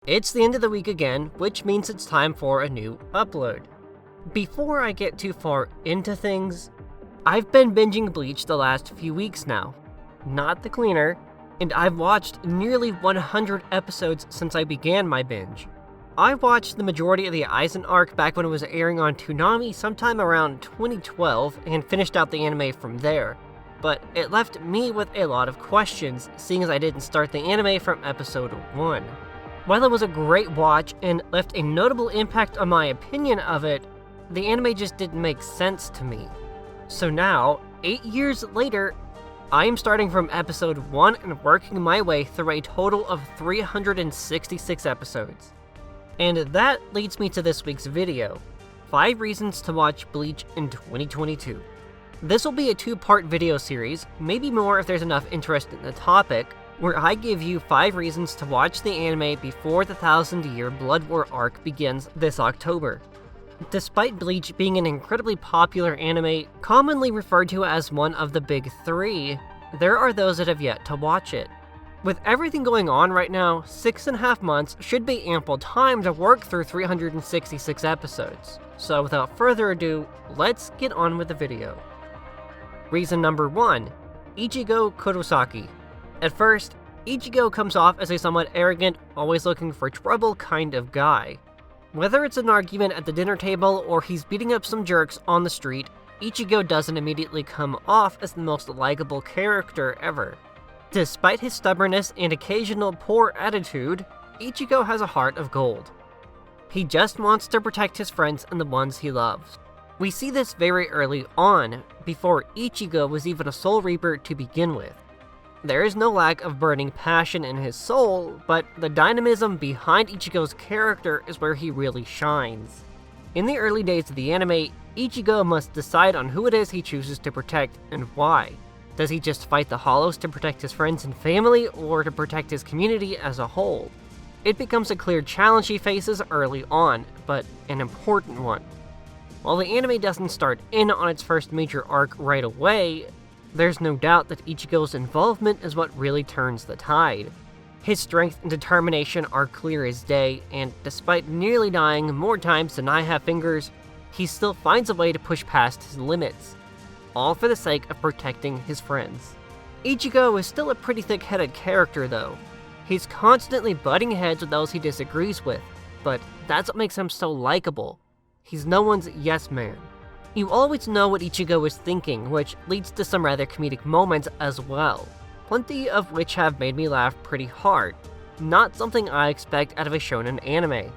It's the end of the week again, which means it's time for a new upload. Before I get too far into things, I've been binging Bleach the last few weeks now. Not the cleaner, and I've watched nearly 100 episodes since I began my binge. I watched the majority of the Aizen arc back when it was airing on Toonami sometime around 2012 and finished out the anime from there. But it left me with a lot of questions, seeing as I didn't start the anime from episode 1. While it was a great watch and left a notable impact on my opinion of it, the anime just didn't make sense to me. So now, 8 years later, I am starting from episode 1 and working my way through a total of 366 episodes. And that leads me to this week's video, 5 reasons to watch Bleach in 2022. This will be a 2-part video series, maybe more if there's enough interest in the topic, where I give you 5 reasons to watch the anime before the 1000-year Blood War arc begins this October. Despite Bleach being an incredibly popular anime, commonly referred to as one of the big 3, there are those that have yet to watch it. With everything going on right now, 6.5 months should be ample time to work through 366 episodes. So without further ado, let's get on with the video. Reason number 1, Ichigo Kurosaki. At first, Ichigo comes off as a somewhat arrogant, always looking for trouble kind of guy. Whether it's an argument at the dinner table or he's beating up some jerks on the street, Ichigo doesn't immediately come off as the most likable character ever. Despite his stubbornness and occasional poor attitude, Ichigo has a heart of gold. He just wants to protect his friends and the ones he loves. We see this very early on, before Ichigo was even a Soul Reaper to begin with. There is no lack of burning passion in his soul, but the dynamism behind Ichigo's character is where he really shines. In the early days of the anime, Ichigo must decide on who it is he chooses to protect and why. Does he just fight the Hollows to protect his friends and family, or to protect his community as a whole? It becomes a clear challenge he faces early on, but an important one. While the anime doesn't start in on its first major arc right away, there's no doubt that Ichigo's involvement is what really turns the tide. His strength and determination are clear as day, and despite nearly dying more times than I have fingers, he still finds a way to push past his limits, all for the sake of protecting his friends. Ichigo is still a pretty thick-headed character though. He's constantly butting heads with those he disagrees with, but that's what makes him so likable. He's no one's yes man. You always know what Ichigo is thinking, which leads to some rather comedic moments as well, plenty of which have made me laugh pretty hard, not something I expect out of a shonen anime.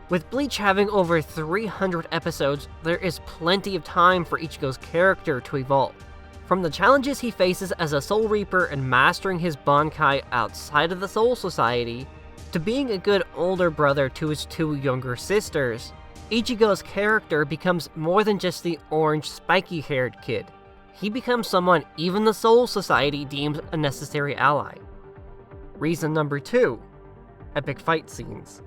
With Bleach having over 300 episodes, there is plenty of time for Ichigo's character to evolve. From the challenges he faces as a Soul Reaper and mastering his Bankai outside of the Soul Society, to being a good older brother to his 2 younger sisters, Ichigo's character becomes more than just the orange, spiky-haired kid. He becomes someone even the Soul Society deems a necessary ally. Reason number 2, epic fight scenes.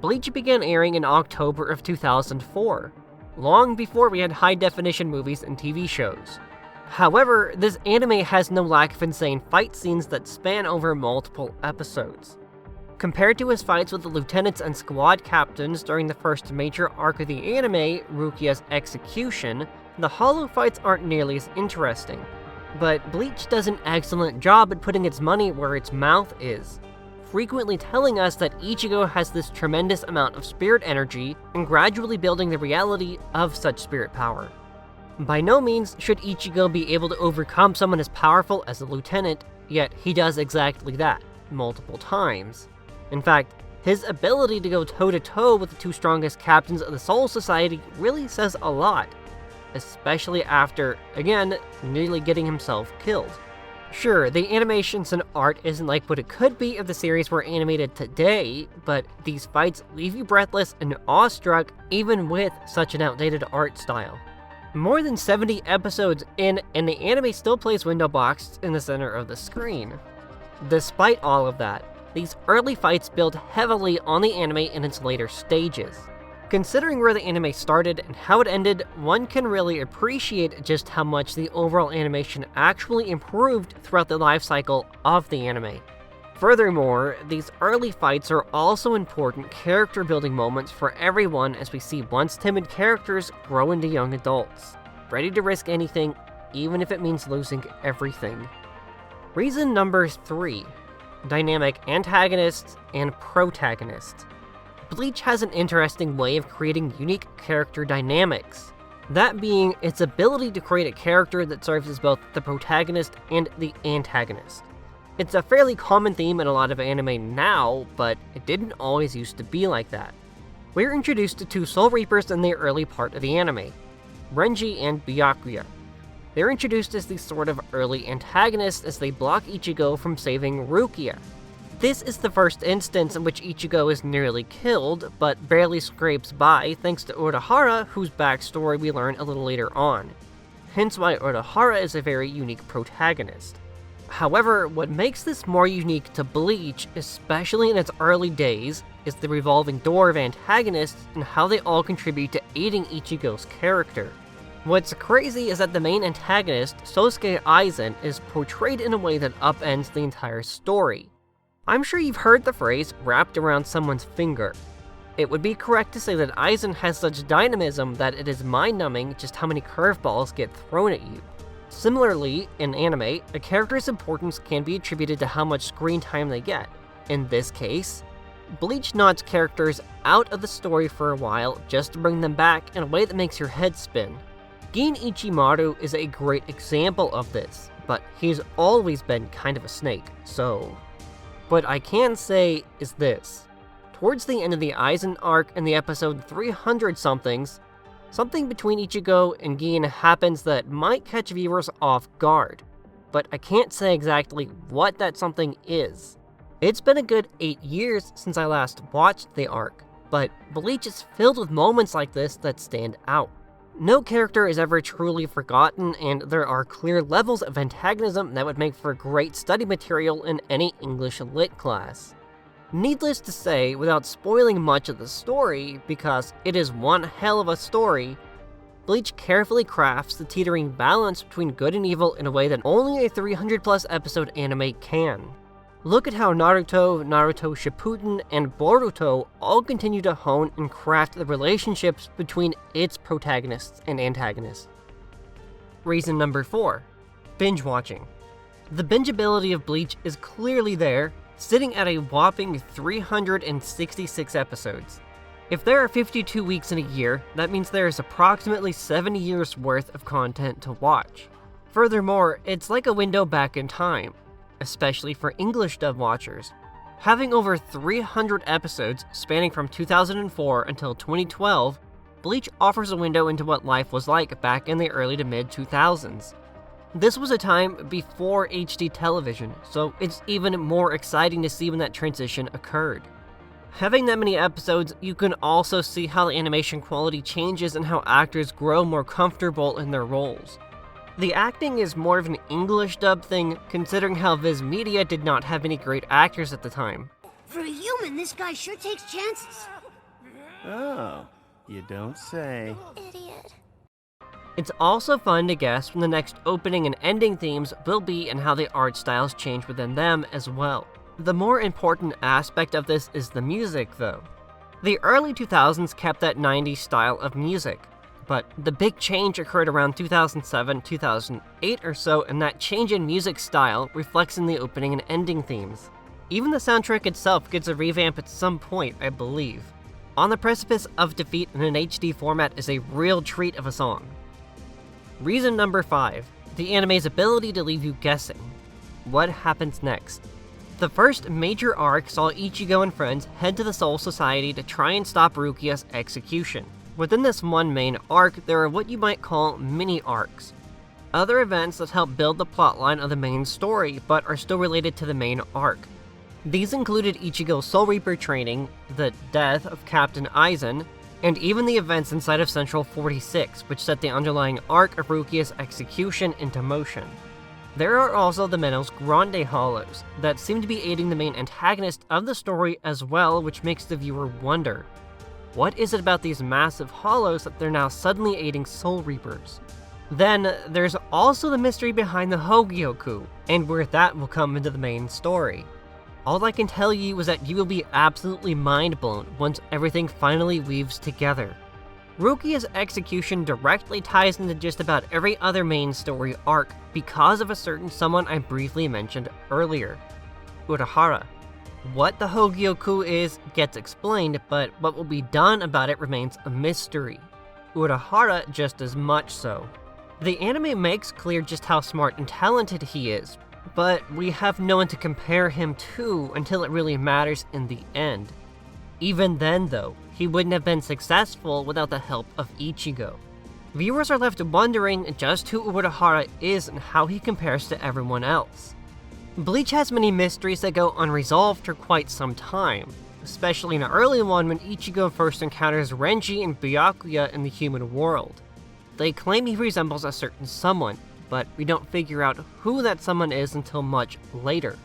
Bleach began airing in October of 2004, long before we had high-definition movies and TV shows. However, this anime has no lack of insane fight scenes that span over multiple episodes. Compared to his fights with the lieutenants and squad captains during the first major arc of the anime, Rukia's execution, the Hollow fights aren't nearly as interesting. But Bleach does an excellent job at putting its money where its mouth is, frequently telling us that Ichigo has this tremendous amount of spirit energy and gradually building the reality of such spirit power. By no means should Ichigo be able to overcome someone as powerful as the lieutenant, yet he does exactly that, multiple times. In fact, his ability to go toe-to-toe with the 2 strongest captains of the Soul Society really says a lot, especially after, again, nearly getting himself killed. Sure, the animations and art isn't like what it could be if the series were animated today, but these fights leave you breathless and awestruck even with such an outdated art style. More than 70 episodes in, and the anime still plays window boxed in the center of the screen. Despite all of that, these early fights build heavily on the anime in its later stages. Considering where the anime started and how it ended, one can really appreciate just how much the overall animation actually improved throughout the life cycle of the anime. Furthermore, these early fights are also important character building moments for everyone as we see once timid characters grow into young adults, ready to risk anything, even if it means losing everything. Reason number 3. Dynamic antagonists and protagonists. Bleach has an interesting way of creating unique character dynamics. That being its ability to create a character that serves as both the protagonist and the antagonist. It's a fairly common theme in a lot of anime now, but it didn't always used to be like that. We're introduced to 2 Soul Reapers in the early part of the anime, Renji and Byakuya. They're introduced as these sort of early antagonists as they block Ichigo from saving Rukia. This is the first instance in which Ichigo is nearly killed, but barely scrapes by thanks to Urahara, whose backstory we learn a little later on. Hence why Urahara is a very unique protagonist. However, what makes this more unique to Bleach, especially in its early days, is the revolving door of antagonists and how they all contribute to aiding Ichigo's character. What's crazy is that the main antagonist, Sosuke Aizen, is portrayed in a way that upends the entire story. I'm sure you've heard the phrase, wrapped around someone's finger. It would be correct to say that Aizen has such dynamism that it is mind-numbing just how many curveballs get thrown at you. Similarly, in anime, a character's importance can be attributed to how much screen time they get. In this case, Bleach nods characters out of the story for a while just to bring them back in a way that makes your head spin. Gin Ichimaru is a great example of this, but he's always been kind of a snake, so... What I can say is this. Towards the end of the Aizen arc in the episode 300-somethings, something between Ichigo and Gin happens that might catch viewers off guard, but I can't say exactly what that something is. It's been a good 8 years since I last watched the arc, but Bleach is filled with moments like this that stand out. No character is ever truly forgotten, and there are clear levels of antagonism that would make for great study material in any English lit class. Needless to say, without spoiling much of the story, because it is one hell of a story, Bleach carefully crafts the teetering balance between good and evil in a way that only a 300+ episode anime can. Look at how Naruto, Naruto Shippuden, and Boruto all continue to hone and craft the relationships between its protagonists and antagonists. Reason number 4. Binge watching. The bingeability of Bleach is clearly there, sitting at a whopping 366 episodes. If there are 52 weeks in a year, that means there is approximately 7 years worth of content to watch. Furthermore, it's like a window back in time, especially for English dub watchers. Having over 300 episodes spanning from 2004 until 2012, Bleach offers a window into what life was like back in the early to mid 2000s. This was a time before HD television, so it's even more exciting to see when that transition occurred. Having that many episodes, you can also see how the animation quality changes and how actors grow more comfortable in their roles. The acting is more of an English dub thing, considering how Viz Media did not have any great actors at the time. For a human, this guy sure takes chances. Oh, you don't say. Idiot. It's also fun to guess when the next opening and ending themes will be and how the art styles change within them as well. The more important aspect of this is the music, though. The early 2000s kept that 90s style of music, but the big change occurred around 2007-2008 or so, and that change in music style reflects in the opening and ending themes. Even the soundtrack itself gets a revamp at some point, I believe. On the Precipice of Defeat in an HD format is a real treat of a song. Reason number 5. The anime's ability to leave you guessing. What happens next? The first major arc saw Ichigo and friends head to the Soul Society to try and stop Rukia's execution. Within this one main arc, there are what you might call mini-arcs. Other events that help build the plotline of the main story, but are still related to the main arc. These included Ichigo's Soul Reaper training, the death of Captain Aizen, and even the events inside of Central 46, which set the underlying arc of Rukia's execution into motion. There are also the Menos Grande hollows, that seem to be aiding the main antagonist of the story as well, which makes the viewer wonder, what is it about these massive hollows that they're now suddenly aiding Soul Reapers? Then, there's also the mystery behind the Hogyoku, and where that will come into the main story. All I can tell you is that you will be absolutely mind-blown once everything finally weaves together. Rukia's execution directly ties into just about every other main story arc because of a certain someone I briefly mentioned earlier, Urahara. What the Hogyoku is gets explained, but what will be done about it remains a mystery. Urahara just as much so. The anime makes clear just how smart and talented he is, but we have no one to compare him to until it really matters in the end. Even then though, he wouldn't have been successful without the help of Ichigo. Viewers are left wondering just who Urahara is and how he compares to everyone else. Bleach has many mysteries that go unresolved for quite some time, especially in an early one when Ichigo first encounters Renji and Byakuya in the human world. They claim he resembles a certain someone, but we don't figure out who that someone is until much later.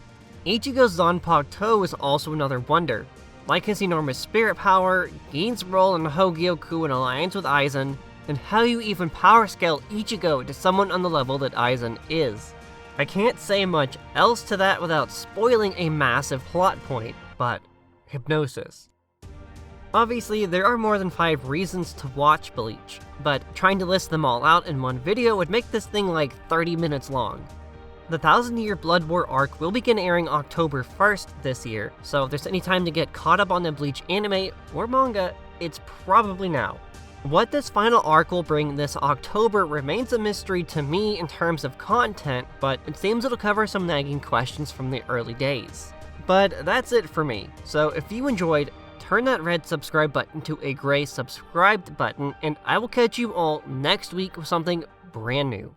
Ichigo's Zanpakuto is also another wonder. Like his enormous spirit power, Gin's role in Hogyoku in alliance with Aizen, and how you even power scale Ichigo to someone on the level that Aizen is. I can't say much else to that without spoiling a massive plot point, but hypnosis. Obviously, there are more than 5 reasons to watch Bleach, but trying to list them all out in one video would make this thing like 30 minutes long. The 1000-Year Blood War arc will begin airing October 1st this year, so if there's any time to get caught up on the Bleach anime or manga, it's probably now. What this final arc will bring this October remains a mystery to me in terms of content, but it seems it'll cover some nagging questions from the early days. But that's it for me, so if you enjoyed, turn that red subscribe button to a gray subscribed button, and I will catch you all next week with something brand new.